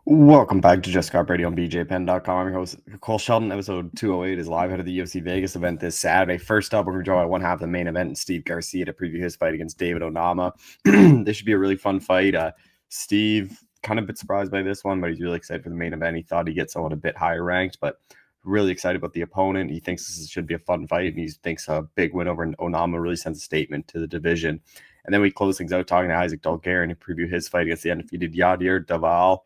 Welcome back to Just Scott Brady on BJPen.com. I'm your host, Cole Sheldon. Episode 208 is live ahead of the UFC Vegas event this Saturday. First up, we're going to draw at one half of the main event and Steve Garcia to preview his fight against David Onama. This should be a really fun fight. Steve, kind of a bit surprised by this one, but he's really excited for the main event. He thought he'd get someone a bit higher ranked, but really excited about the opponent. He thinks this should be a fun fight, and he thinks a big win over Onama really sends a statement to the division. And then we close things out talking to Isaac Dulgarian to preview his fight against the undefeated Yadir Daval.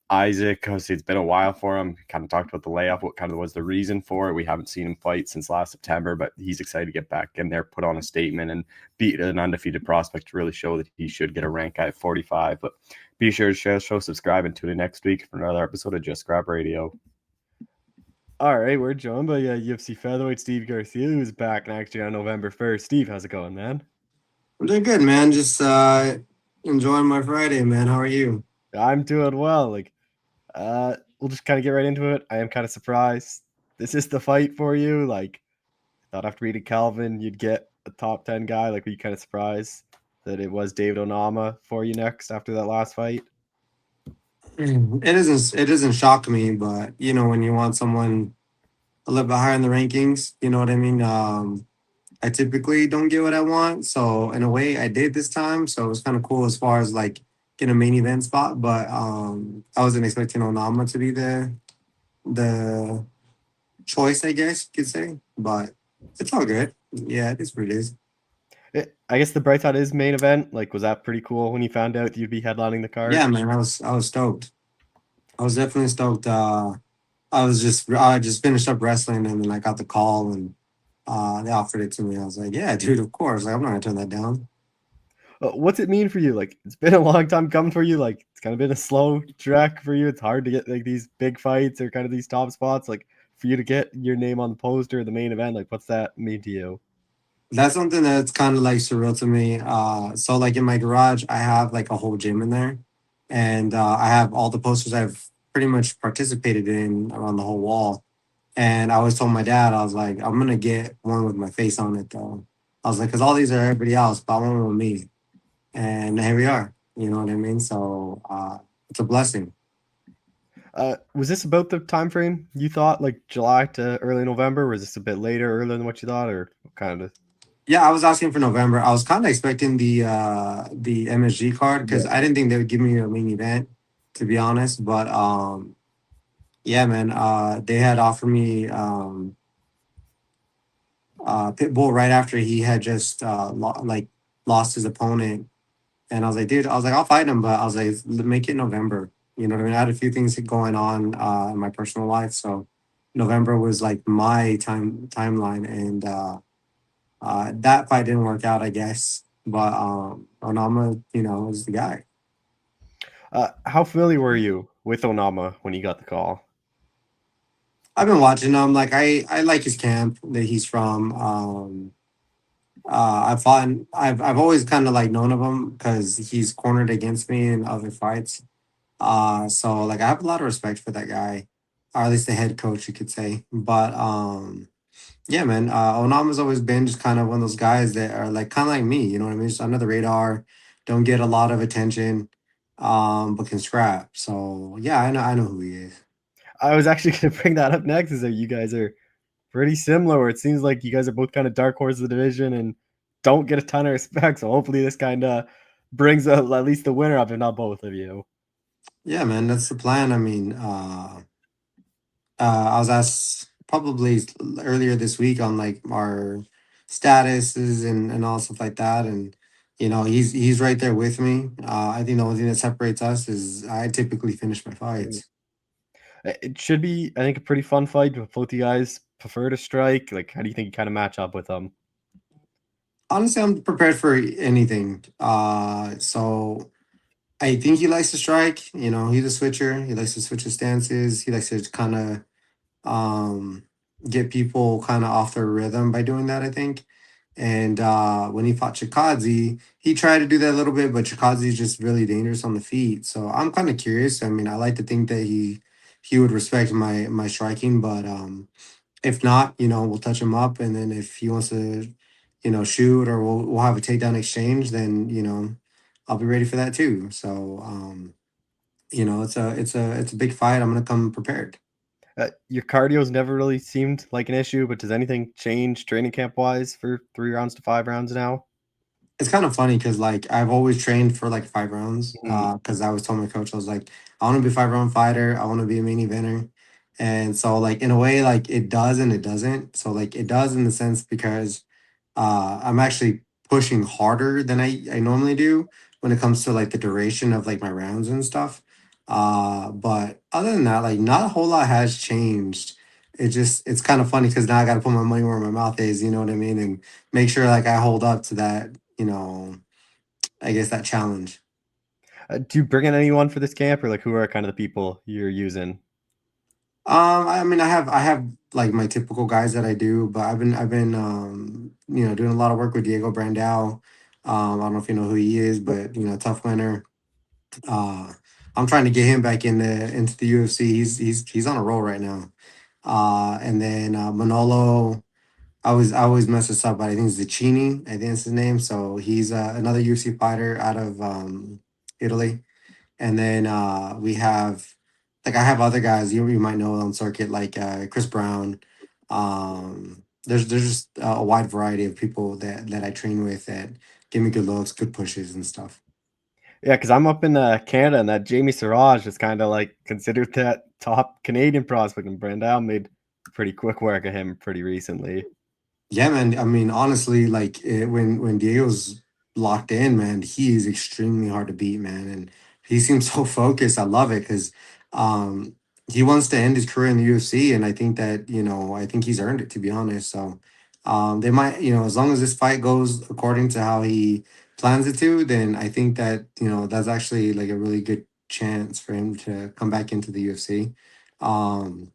Isaac, obviously it's been a while for him. Kind of talked about the layoff, what kind of was the reason for it. We haven't seen him fight since last September, but he's excited to get back in there, put on a statement, and beat an undefeated prospect to really show that he should get a rank at 45. But be sure to share the show, subscribe, and tune in next week for another episode of Just Grab Radio. All right, we're joined by UFC featherweight Steve Garcia, who's back next year on November 1st. Steve, how's it going, man? I'm doing good, man. Just enjoying my Friday, man. How are you? I'm doing well. We'll just kind of get right into it. I am kind of surprised. This is the fight for you. I thought after beating Calvin, you'd get a top 10 guy. Were you kind of surprised that it was David Onama for you next after that last fight? It doesn't shock me, but when you want someone a little bit higher in the rankings, you know what I mean. I typically don't get what I want, so in a way, I did this time. So it was kind of cool as far as like getting a main event spot, but I wasn't expecting Onama to be the choice, I guess you could say. But it's all good. Yeah, it is what it is. I guess the bright side is main event. Was that pretty cool when you found out you'd be headlining the card? Yeah, man, I was stoked. I was definitely stoked. I just finished up wrestling and then I got the call and they offered it to me. I was like, yeah, dude, of course. Like I'm not gonna turn that down. What's it mean for you? It's been a long time coming for you. It's kind of been a slow trek for you. It's hard to get these big fights or kind of these top spots. For you to get your name on the poster, the main event. What's that mean to you? That's something that's kind of like surreal to me. So like in my garage, I have like a whole gym in there, and I have all the posters I've pretty much participated in around the whole wall. And I always told my dad, I was like, I'm gonna get one with my face on it though. I was like, because all these are everybody else, but I want one with me. And here we are. You know what I mean? So it's a blessing. Was this about the time frame you thought, July to early November? Or was this a bit later, earlier than what you thought, or kind of? Yeah, I was asking for November. I was kind of expecting the MSG card because Yeah. I didn't think they would give me a main event, to be honest. But yeah, man, they had offered me Pitbull right after he had just lost his opponent, and I was like, dude, I was like, I'll fight him, but I was like, make it November. You know what I mean? I had a few things going on in my personal life, so November was like my timeline, and that fight didn't work out, I guess. But Onama, is the guy. How familiar were you with Onama when you got the call? I've been watching him. Like I like his camp that he's from. I've always kind of like known of him because he's cornered against me in other fights. So like I have a lot of respect for that guy, or at least the head coach, you could say. But yeah, man, Onama's always been just kind of one of those guys that are like kind of like me. You know what I mean? Just under the radar, don't get a lot of attention, but can scrap. So yeah, I know who he is. I was actually going to bring that up next. Is that you guys are pretty similar. Where it seems like you guys are both kind of dark horses of the division and don't get a ton of respect. So hopefully this kind of brings at least the winner up, if not both of you. Yeah, man, that's the plan. I mean, I was asked probably earlier this week on like our statuses and all stuff like that, and he's right there with me. I think the only thing that separates us is I typically finish my fights. It should be, I think, a pretty fun fight. Both you guys prefer to strike. How do you think you kind of match up with them? Honestly, I'm prepared for anything. So I think he likes to strike. He's a switcher. He likes to switch his stances. He likes to kind of um, get people kind of off their rhythm by doing that, I think. And when he fought Chikadze, he tried to do that a little bit, but Chikadze is just really dangerous on the feet. So I'm kind of curious. I mean, I like to think that he would respect my striking, but if not, we'll touch him up, and then if he wants to, shoot or we'll have a takedown exchange, then I'll be ready for that too. So it's a big fight. I'm gonna come prepared. Your cardio's never really seemed like an issue, but does anything change training camp wise for 3 rounds to 5 rounds now? It's kind of funny because like I've always trained for like 5 rounds. Mhm. Because I was telling my coach, I was like, I want to be a 5 round fighter. I want to be a main eventer. And so like in a way, like it does and it doesn't. So like it does in the sense because I'm actually pushing harder than I normally do when it comes to like the duration of like my rounds and stuff. But other than that, like not a whole lot has changed. It's kind of funny because now I got to put my money where my mouth is, you know what I mean, and make sure like I hold up to that, I guess that challenge. Do you bring in anyone for this camp, or like who are kind of the people you're using? I mean, I have like my typical guys that I do, but I've been doing a lot of work with Diego Brandao. I don't know if you know who he is, but tough winner. Uh, I'm trying to get him back into the UFC. He's on a roll right now. And then Manolo, I always mess this up, but I think it's Zucchini. I think it's his name. So he's another UFC fighter out of Italy. And then we have like I have other guys you might know on circuit like Chris Brown. There's just a wide variety of people that I train with that give me good looks, good pushes and stuff. Yeah, because I'm up in Canada, and that Jamie Siraj is kind of like considered that top Canadian prospect, and Brandao made pretty quick work of him pretty recently. Yeah, man. I mean, honestly, like when Diego's locked in, man, he is extremely hard to beat, man, and he seems so focused. I love it because um, he wants to end his career in the UFC, and I think that I think he's earned it to be honest. So they might, as long as this fight goes according to how he plans it to, then I think that that's actually like a really good chance for him to come back into the UFC. Um,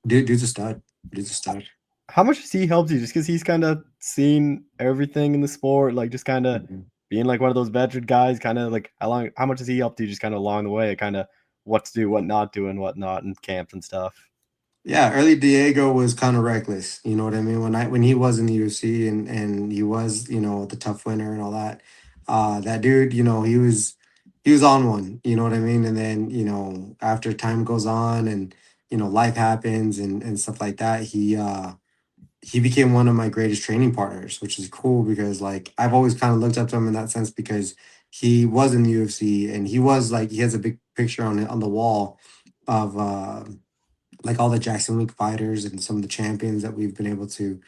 dude's a stud. Dude's a stud. How much has he helped you? Just because he's kind of seen everything in the sport, like just kind of Mhm. being like one of those veteran guys, kind of like how much has he helped you just kind of along the way, kind of what to do, what not do, and what not in camps and stuff? Yeah, early Diego was kind of reckless. You know what I mean? When he was in the UFC and he was, the tough winner and all that, that dude, he was on one, you know what I mean? And then, after time goes on and, life happens and stuff like that, he became one of my greatest training partners, which is cool because like I've always kind of looked up to him in that sense because he was in the UFC and he was like he has a big picture on the wall of like all the Jackson Week fighters and some of the champions that we've been able to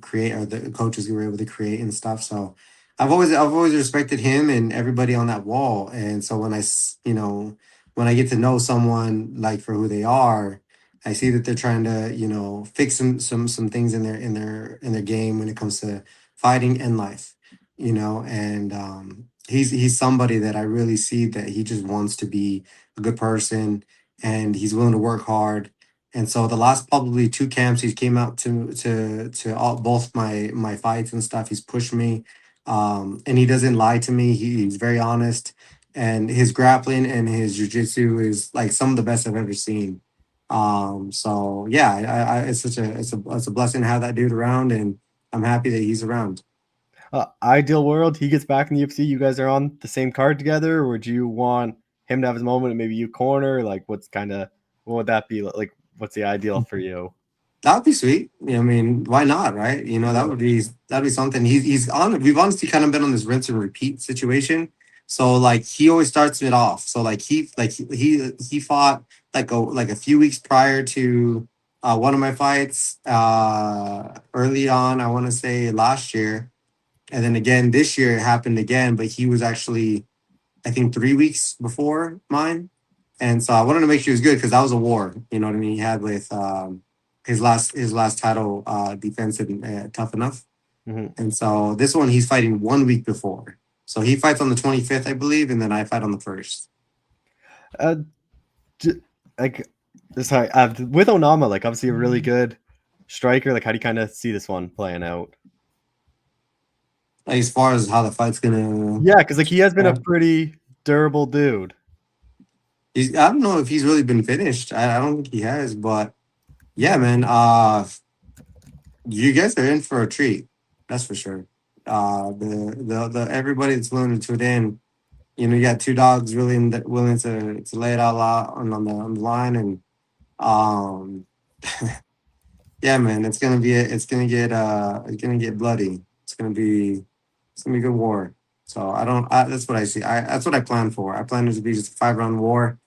create or the coaches we were able to create and stuff. So I've always respected him and everybody on that wall. And so when I get to know someone like for who they are, I see that they're trying to fix some things in their game when it comes to fighting and life. And he's somebody that I really see that he just wants to be a good person and he's willing to work hard. And so the last probably two camps, he's came out to both my fights and stuff. He's pushed me, and he doesn't lie to me. He's very honest, and his grappling and his jujitsu is like some of the best I've ever seen. So yeah, it's a blessing to have that dude around, and I'm happy that he's around. Ideal world, he gets back in the UFC. You guys are on the same card together, or would you want him to have his moment and maybe you corner? Like, what would that be like? What's the ideal for you? That would be sweet. I mean, why not, right? That'd be something. He's on. We've honestly kind of been on this rinse and repeat situation. So like he always starts it off. So he fought like a few weeks prior to one of my fights early on. I want to say last year, and then again this year it happened again. But he was actually I think 3 weeks before mine. And so I wanted to make sure he was good because that was a war, you know what I mean? He had with his last title defense and tough enough. Mhm. And so this one he's fighting 1 week before. So he fights on the 25th, I believe, and then I fight on the first. Uh, d- like, sorry, with Onama, like obviously a really good striker. Like, how do you kind of see this one playing out? Like, as far as how the fight's gonna Yeah, because like he has been a yeah. pretty durable dude. I don't know if he's really been finished. I don't think he has, but yeah, man. You guys are in for a treat. That's for sure. The everybody that's willing to tune in. You got two dogs really willing to lay it all out on the line, and um, yeah, man, it's gonna get bloody. It's gonna be good war. So that's what I see. That's what I plan for. I plan it to be just a 5 round war.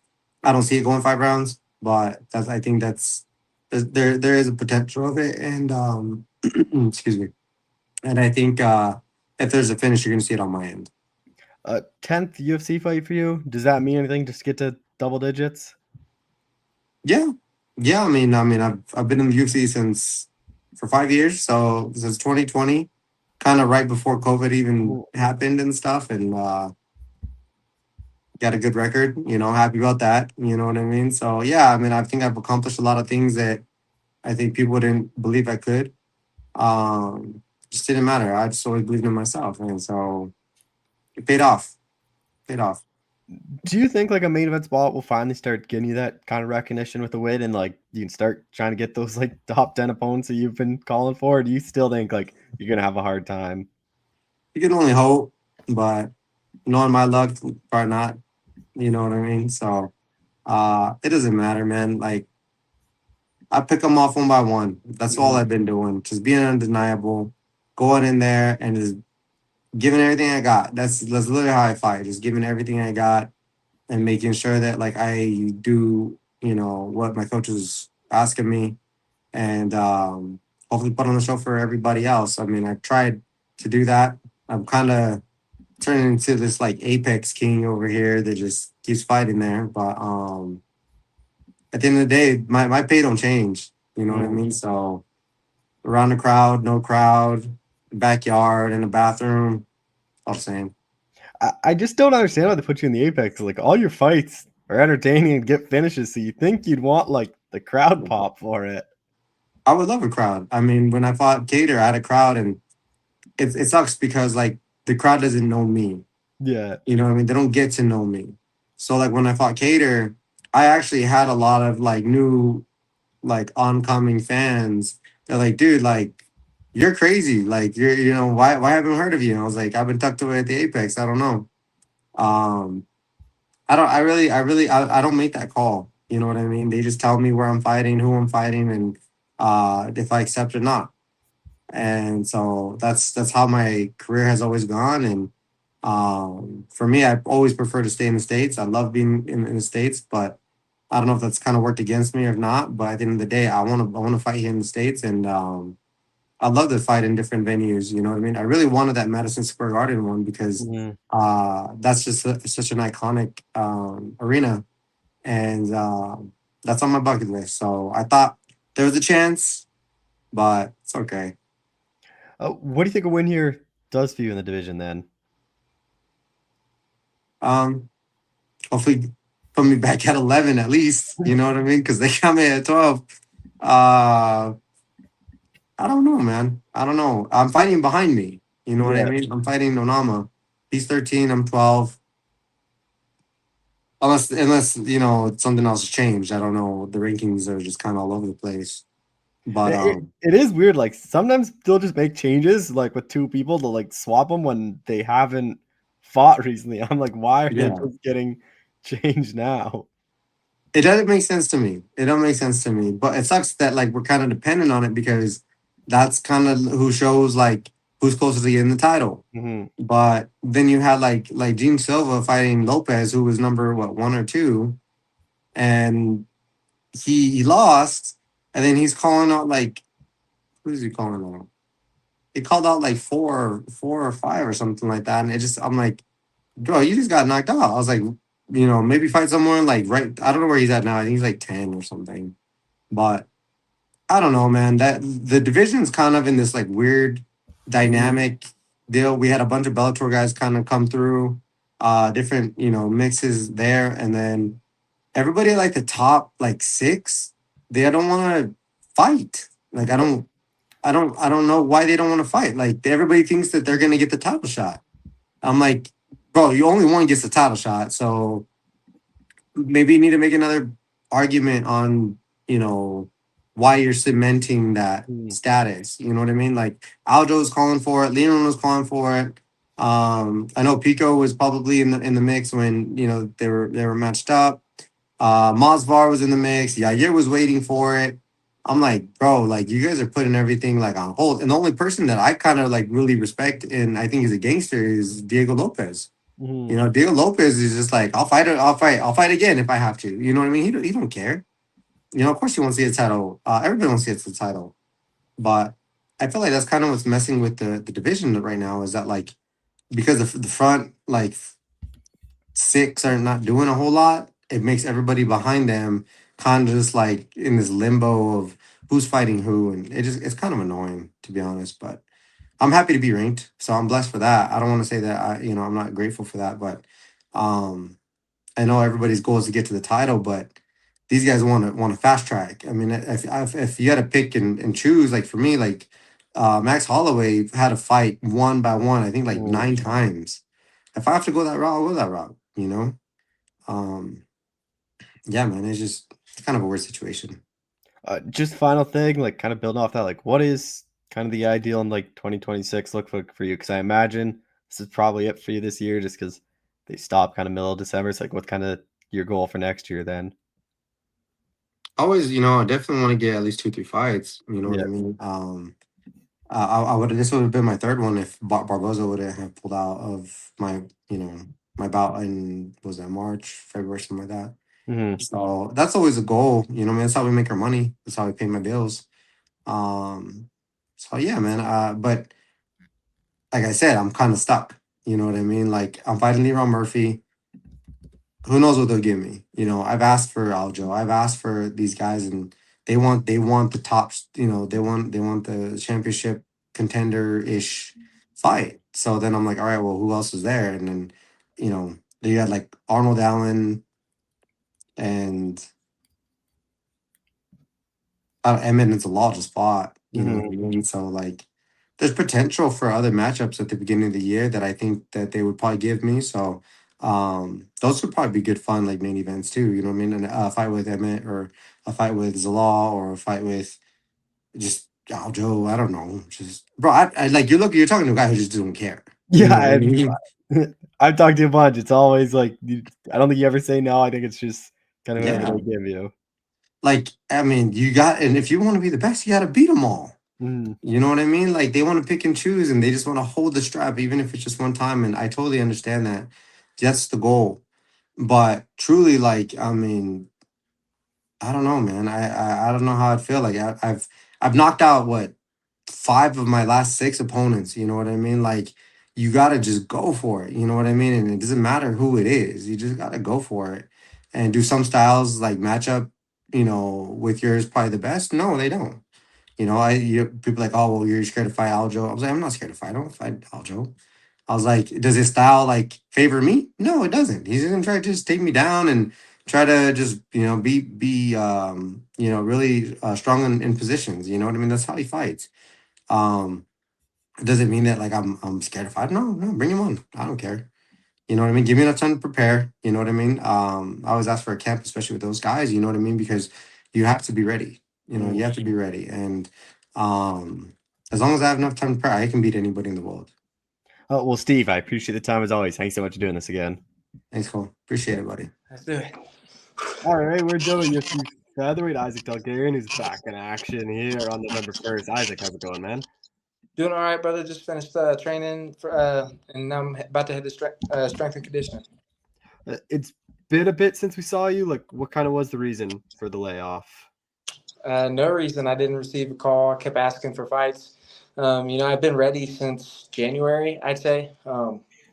I don't see it going 5 rounds, but I think there is a potential of it, and excuse me. And I think if there's a finish, you're gonna see it on my end. 10th UFC fight for you. Does that mean anything? Just get to double digits? Yeah, yeah. I've been in the UFC for 5 years, so since 2020, kind of right before COVID even happened and stuff, and got a good record. Happy about that. You know what I mean? So yeah, I think I've accomplished a lot of things that I think people didn't believe I could. Just didn't matter. I just always believed in myself, and so it paid off. Paid off. Do you think like a main event spot will finally start getting you that kind of recognition with the win, and like you can start trying to get those like top 10 opponents that you've been calling for? Or do you still think like you're gonna have a hard time? You can only hope, but knowing my luck, probably not. You know what I mean? So it doesn't matter, man. Like I pick them off one by one. That's all I've been doing. Just being undeniable, going in there and just giving everything I got. That's literally how I fight. Just giving everything I got and making sure that like I do, what my coach is asking me, and hopefully put on the show for everybody else. I've tried to do that. I'm kind of turning into this like apex king over here that just keeps fighting there. But at the end of the day, my pay don't change. You know what I mean? So around the crowd, no crowd, backyard, in the bathroom, all the same. I just don't understand why they put you in the apex. Like all your fights are entertaining and get finishes, so you think you'd want like the crowd pop for it. I would love a crowd. When I fought Cater, I had a crowd, and it sucks because like the crowd doesn't know me. Yeah. You know what I mean? They don't get to know me. So like when I fought Cater, I actually had a lot of like new like oncoming fans. They're like, dude, like you're crazy. Like why haven't I heard of you? And I was like, I've been tucked away at the Apex. I don't know. Um I don't make that call. You know what I mean? They just tell me where I'm fighting, who I'm fighting, and if I accept or not. And so that's how my career has always gone. And for me, I always prefer to stay in the States. I love being in the States, but I don't know if that's kind of worked against me or not. But at the end of the day, I want to fight here in the States, and I'd love to fight in different venues. You know what I mean? I really wanted that Madison Square Garden one because that's just such an iconic arena, and that's on my bucket list. So I thought there was a chance, but it's okay. What do you think a win here does for you in the division then? Hopefully put me back at 11 at least. You know what I mean? Because they got me at 12. I don't know, man. I don't know. I'm fighting behind me. You know what I mean? I'm fighting Onama. He's 13. I'm 12. Unless something else has changed. I don't know. The rankings are just kind of all over the place. But it is weird. Like sometimes they'll just make changes, like with two people, to like swap them when they haven't fought recently. I'm like, why are they just getting changed now? It doesn't make sense to me. It don't make sense to me. But it sucks that like we're kind of dependent on it because that's kind of who shows like who's closest to getting the title. But then you had like Gene Silva fighting Lopez, who was number 1 or 2, and he lost, and then he's calling out like who's he calling out? He called out like four or 5 or something like that, and I'm like, bro, you just got knocked out. I was like, maybe fight someone like right. I don't know where he's at now. I think he's like 10 or something. But I don't know, man. That the division's kind of in this like weird dynamic deal. We had a bunch of Bellator guys kind of come through, different mixes there, and then everybody like the top like 6, they don't want to fight. Like I don't know why they don't want to fight. Like everybody thinks that they're gonna get the title shot. I'm like, bro, you only one gets the title shot, so maybe you need to make another argument on why you're cementing that status. You know what I mean? Like Aljo's calling for it, Leon was calling for it. I know Pico was probably in the mix when they were matched up. Masvar was in the mix. Yair was waiting for it. I'm like, bro, like you guys are putting everything like on hold. And the only person that I kind of like really respect and I think is a gangster is Diego Lopez. Diego Lopez is just like, I'll fight it, I'll fight again if I have to. You know what I mean? He don't care. Of course he wants to see a title. Everybody wants to see the title. But I feel like that's kind of what's messing with the division right now is that like because the front like six are not doing a whole lot, it makes everybody behind them kind of just like in this limbo of who's fighting who, and it's kind of annoying to be honest. But I'm happy to be ranked, so I'm blessed for that. I don't want to say that I'm not grateful for that, but um, I know everybody's goal is to get to the title, but these guys want to fast track. I mean, if you had to pick and choose, like for me, like Max Holloway had to fight one by one, I think like 9 times. If I have to go that route, I'll go that route. Um, yeah, man, it's kind of a weird situation. Just final thing, like kind of building off that, like what is kind of the ideal in like 2026 look for you? Because I imagine this is probably it for you this year, just because they stop kind of middle of December. It's like, what's kind of your goal for next year then? Always, I definitely want to get at least 2, 3 fights. You know what Yeah. I mean? I would. This would have been my third one if Barboza would have pulled out of my bout in was that March, February, something like that. Mm-hmm. So that's always a goal. I mean, that's how we make our money. That's how we pay my bills. Um, so yeah, man. But like I said, I'm kind of stuck. You know what I mean? Like I'm fighting Leron Murphy. Who knows what they'll give me? I've asked for Aljo. I've asked for these guys, and they want the tops. They want the championship contender ish fight. So then I'm like, all right, well, who else is there? And then, they had like Arnold Allen and Emmett and Zalal just fought. You know what I Mm-hmm. mean? So like, there's potential for other matchups at the beginning of the year that I think that they would probably give me. So those would probably be good fun, like main events too. You know what I mean? And a fight with Emmett or a fight with Zalal or a fight with just Aljo. I don't know. Just bro, I like you're talking to a guy who just doesn't care. You Yeah, know what I mean? I've talked to you a bunch. It's always like I don't think you ever say no. I think it's just kind of whatever Yeah. they give you. Like I mean, and if you want to be the best, you got to beat them all. Mm. You know what I mean? Like they want to pick and choose and they just want to hold the strap, even if it's just one time. And I totally understand that. That's the goal. But truly, like, I mean, I don't know, man. I don't know how I'd feel. Like I've knocked out what 5 of my last 6 opponents. You know what I mean? Like you gotta just go for it. You know what I mean? And it doesn't matter who it is. You just gotta go for it. And do some styles like match up, with yours probably the best? No, they don't. People like, oh well, you're scared to fight Aljo. I was like, I'm not scared to fight. I don't fight Aljo. I was like, does his style like favor me? No, it doesn't. He's gonna try to just take me down and try to just be really strong in positions. You know what I mean? That's how he fights. Um, does it mean that like I'm scared to fight? No, no, bring him on. I don't care. You know what I mean? Give me enough time to prepare. You know what I mean? I always ask for a camp, especially with those guys. You know what I mean? Because you have to be ready. You have to be ready. And um, as long as I have enough time to prepare, I can beat anybody in the world. Oh well, Steve, I appreciate the time as always. Thanks so much for doing this again. Thanks, Cole. Appreciate it, buddy. Let's do it. All right, we're done with UFC featherweight. Isaac Dulgarian is back in action here on November 1st. Isaac, how's it going, man? Doing all right, brother. Just finished training for, and now I'm about to head to strength and conditioning. It's been a bit since we saw you. Like, what kind of was the reason for the layoff? No reason I didn't receive a call. I kept asking for fights. I've been ready since January, I'd say.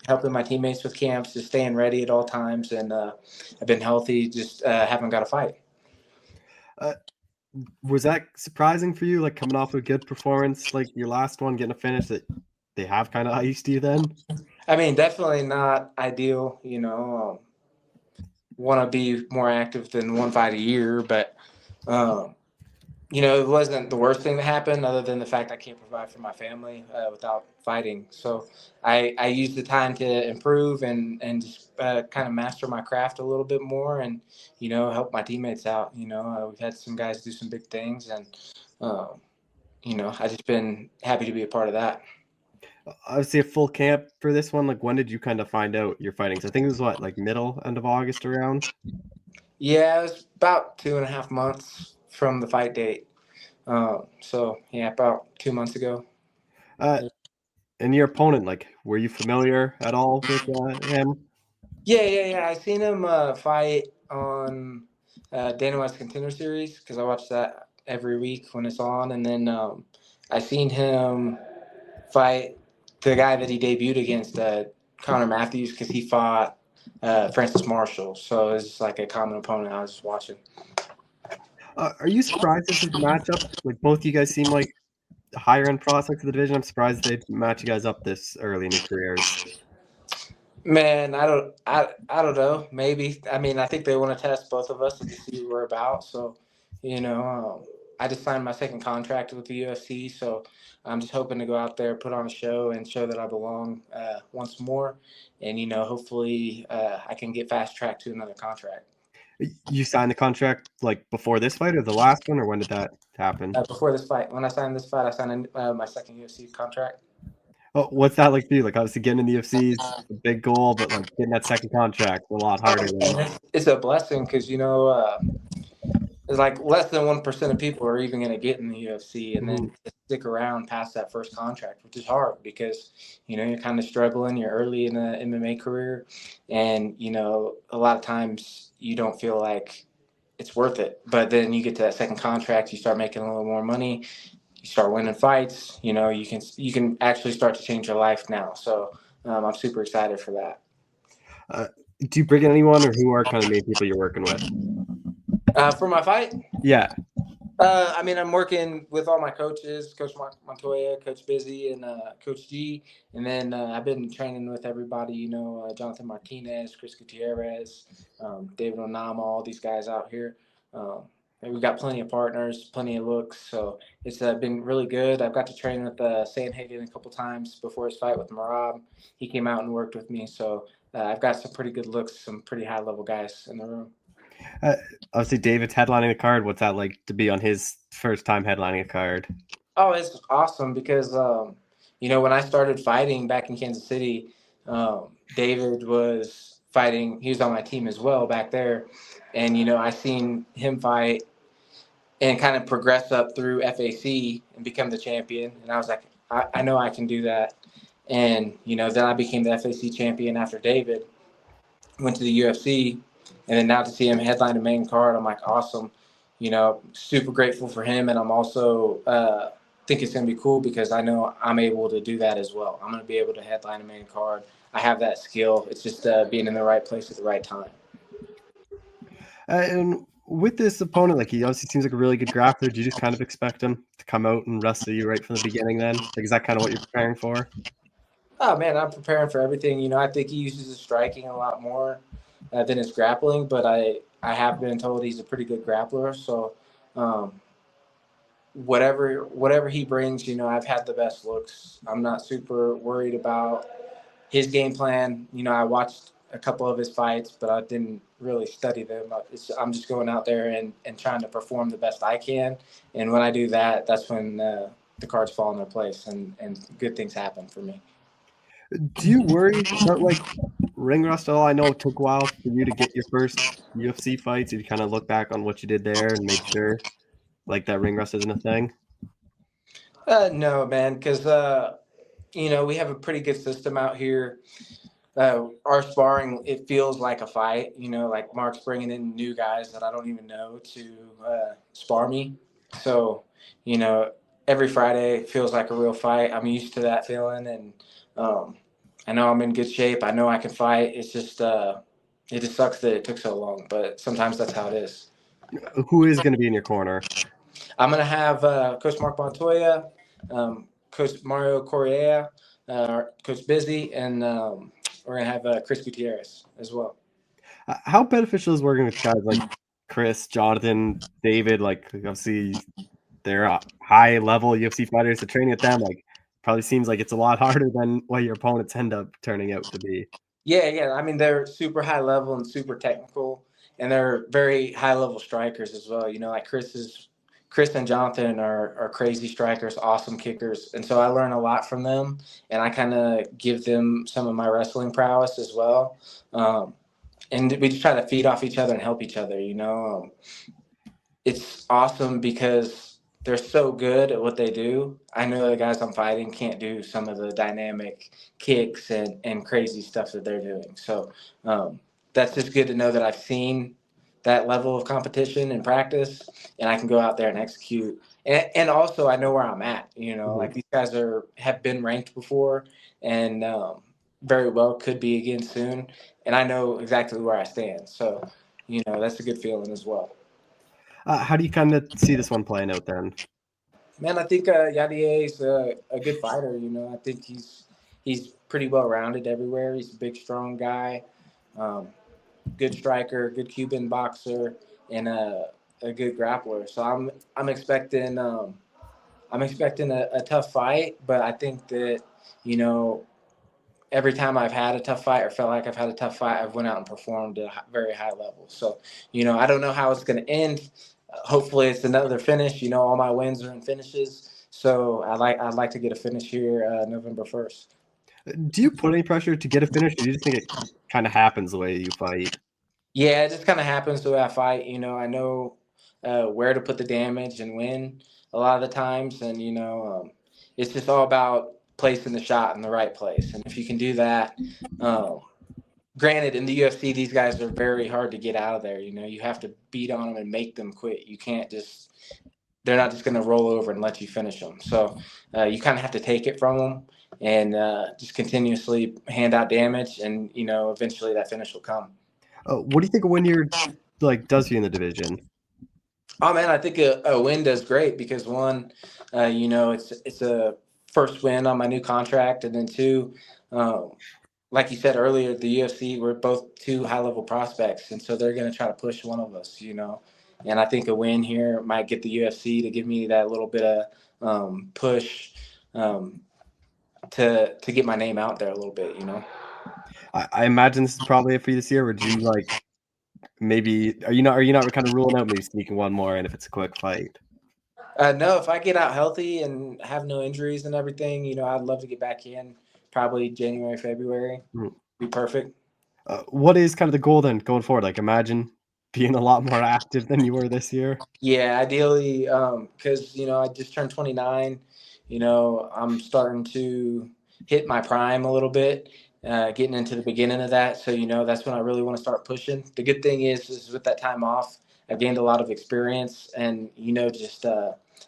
Helping my teammates with camps, just staying ready at all times, and I've been healthy. Just haven't got a fight. Was that surprising for you? Like coming off a good performance, like your last one, getting a finish that they have kind of iced you then? I mean, definitely not ideal. Want to be more active than one fight a year, but it wasn't the worst thing that happened, other than the fact I can't provide for my family without fighting. So I used the time to improve and just kind of master my craft a little bit more, and help my teammates out. We've had some guys do some big things, and I just been happy to be a part of that. Obviously, a full camp for this one. Like, when did you kind of find out you're fighting? So I think it was what, like end of August around. Yeah, it was about 2.5 months from the fight date. So yeah, about 2 months ago. Uh, and your opponent, like, were you familiar at all with him? Yeah. I seen him fight on Dana White's Contender Series because I watch that every week when it's on, and then I seen him fight the guy that he debuted against, Connor Matthews, because he fought Francis Marshall. So it's like a common opponent I was watching. Are you surprised this is the matchup? Like, both you guys seem like higher end prospects of the division. I'm surprised they match you guys up this early in your careers. Man, I don't know. Maybe. I mean, I think they want to test both of us to see what we're about. So, you know, I just signed my second contract with the UFC, so I'm just hoping to go out there, put on a show, and show that I belong once more. And hopefully, I can get fast tracked to another contract. You signed the contract like before this fight or the last one, or when did that happen? Before this fight, when I signed this fight, I signed my second UFC contract. Oh, what's that like for you? Like, obviously getting in the UFC is a big goal, but like getting that second contract is a lot harder than. It's a blessing because it's like less than 1% of people are even going to get in the UFC and then to stick around past that first contract, which is hard because you're kind of struggling. You're early in the MMA career, and a lot of times you don't feel like it's worth it. But then you get to that second contract, you start making a little more money, you start winning fights. You can actually start to change your life now. So I'm super excited for that. Do you bring in anyone, or who are kind of main people you're working with? For my fight. Yeah. I mean, I'm working with all my coaches, Coach Montoya, Coach Busy, and Coach G. And then I've been training with everybody, Jonathan Martinez, Chris Gutierrez, David Onama, all these guys out here. And we've got plenty of partners, plenty of looks. So it's been really good. I've got to train with Sandhagen a couple times before his fight with Marab. He came out and worked with me. So I've got some pretty good looks, some pretty high-level guys in the room. Obviously, David's headlining a card. What's that like to be on his first time headlining a card? Oh, it's awesome because, when I started fighting back in Kansas City, David was fighting. He was on my team as well back there. And, I seen him fight and kind of progress up through FAC and become the champion. And I was like, I know I can do that. And, then I became the FAC champion after David, went to the UFC. And then now to see him headline the main card, I'm like, awesome. Super grateful for him. And I'm also think it's going to be cool because I know I'm able to do that as well. I'm going to be able to headline a main card. I have that skill. It's just being in the right place at the right time. And with this opponent, like, he obviously seems like a really good grappler. Do you just kind of expect him to come out and wrestle you right from the beginning then? Like, is that kind of what you're preparing for? Oh, man, I'm preparing for everything. I think he uses his striking a lot more than his grappling, but I have been told he's a pretty good grappler. So whatever he brings, I've had the best looks. I'm not super worried about his game plan. I watched a couple of his fights, but I didn't really study them. I'm just going out there and trying to perform the best I can. And when I do that, that's when the cards fall in their place and good things happen for me. Do you worry about like ring rust at all? I know it took a while for you to get your first UFC fights. Did you kind of look back on what you did there and make sure like that ring rust isn't a thing? No, man, because we have a pretty good system out here. Our sparring, it feels like a fight. Like Mark's bringing in new guys that I don't even know to spar me. So, every Friday feels like a real fight. I'm used to that feeling, and I know I'm in good shape. I know I can fight. It's just it just sucks that it took so long, but sometimes that's how it is. Who is going to be in your corner? I'm gonna have Coach Mark Montoya, Coach Mario Correa, Coach Busy, and we're gonna have Chris Gutierrez as well. How beneficial is working with guys like Chris, Jonathan, David? Like, obviously, they're high level UFC fighters. So training with them, like, probably seems like it's a lot harder than what your opponents end up turning out to be. Yeah. I mean, they're super high level and super technical, and they're very high level strikers as well. Like Chris is Chris and Jonathan are crazy strikers, awesome kickers. And so I learn a lot from them, and I kind of give them some of my wrestling prowess as well. And we just try to feed off each other and help each other, It's awesome because they're so good at what they do. I know the guys I'm fighting can't do some of the dynamic kicks and crazy stuff that they're doing. So that's just good to know that I've seen that level of competition in practice, and I can go out there and execute. And also I know where I'm at, like these guys have been ranked before, and very well could be again soon. And I know exactly where I stand. So, that's a good feeling as well. How do you kind of see this one playing out then? Man, I think Yadier is a good fighter. I think he's pretty well rounded everywhere. He's a big, strong guy, good striker, good Cuban boxer, and a good grappler. So I'm expecting a tough fight, but I think that every time I've had a tough fight or felt like I've had a tough fight, I've went out and performed at a very high level. So I don't know how it's going to end. Hopefully it's another finish. All my wins are in finishes. So I'd like to get a finish here November 1st. Do you put any pressure to get a finish, or do you just think it kind of happens the way you fight? Yeah, it just kind of happens the way I fight. I know where to put the damage and win a lot of the times. And, it's just all about placing the shot in the right place. And if you can do that, granted, in the UFC, these guys are very hard to get out of there. You have to beat on them and make them quit. You can't they're not just going to roll over and let you finish them. So you kind of have to take it from them and just continuously hand out damage. And, eventually that finish will come. What do you think a win here does for you in the division? Oh man, I think a win does great because one, it's a first win on my new contract, and then two, like you said earlier, the UFC, we're both two high-level prospects, and so they're going to try to push one of us, And I think a win here might get the UFC to give me that little bit of push to get my name out there a little bit, I imagine this is probably it for you this year. Would you maybe are you not kind of ruling out maybe sneaking one more in if it's a quick fight? No, if I get out healthy and have no injuries and everything, I'd love to get back in probably January, February. Be perfect. What is kind of the goal then going forward? Imagine being a lot more active than you were this year. Yeah, ideally, because I just turned 29. I'm starting to hit my prime a little bit, getting into the beginning of that. So that's when I really want to start pushing. The good thing is with that time off, I've gained a lot of experience and just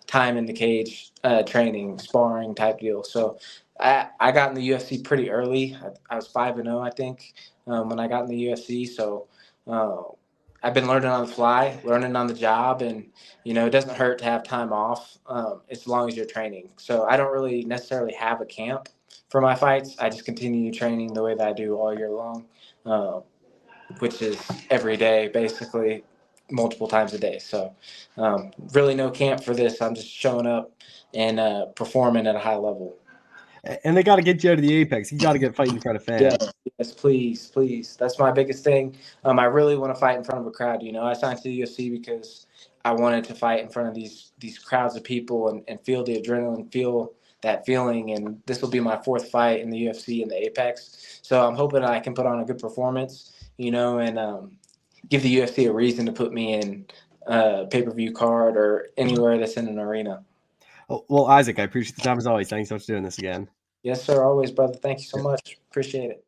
time in the cage, training, sparring type deal. So I got in the UFC pretty early. I was 5-0, I think, when I got in the UFC. So. I've been learning on the fly, learning on the job, and it doesn't hurt to have time off as long as you're training. So I don't really necessarily have a camp for my fights. I just continue training the way that I do all year long, which is every day, basically multiple times a day. So really no camp for this. I'm just showing up and performing at a high level. And they got to get you out of the apex. You got to get fighting in front of fans. Yes, please. That's my biggest thing. I really want to fight in front of a crowd. I signed to the UFC because I wanted to fight in front of these crowds of people and feel the adrenaline, feel that feeling. And this will be my fourth fight in the UFC in the Apex. So I'm hoping I can put on a good performance, and give the UFC a reason to put me in a pay-per-view card or anywhere that's in an arena. Well, Isaac, I appreciate the time as always. Thanks so much for doing this again. Yes, sir. Always, brother. Thank you so much. Appreciate it.